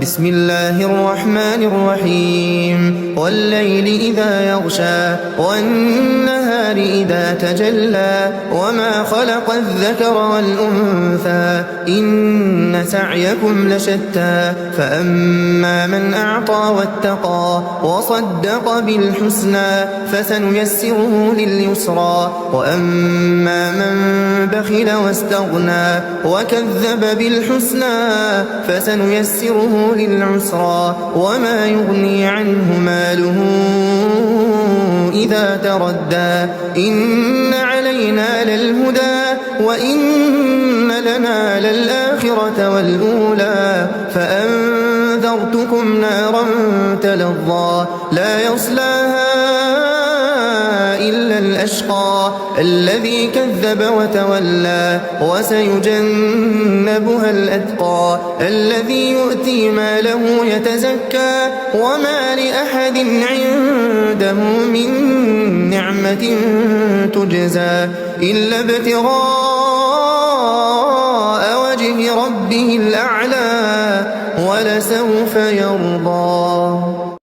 بسم الله الرحمن الرحيم والليل إذا يغشى والنهار إذا تجلى وما خلق الذكر والأنثى إن سعيكم لشتى فأما من أعطى واتقى وصدق بالحسنى فسنيسره لليسرى وأما من بخل واستغنى وكذب بالحسنى فسنيسره للعسرى وما يغني عنه ماله إذا تردى إن علينا للهدى وإن لنا للآخرة والأولى فأنذرتكم نارا تلظى لا يصلاها إلا الأشقى الذي كذب وتولى وسيجنبها الأتقى الذي يؤتي ماله يتزكى وما لأحد عنده من نعمة تجزى إلا ابتغاء وجه ربه الأعلى ولسوف يرضى.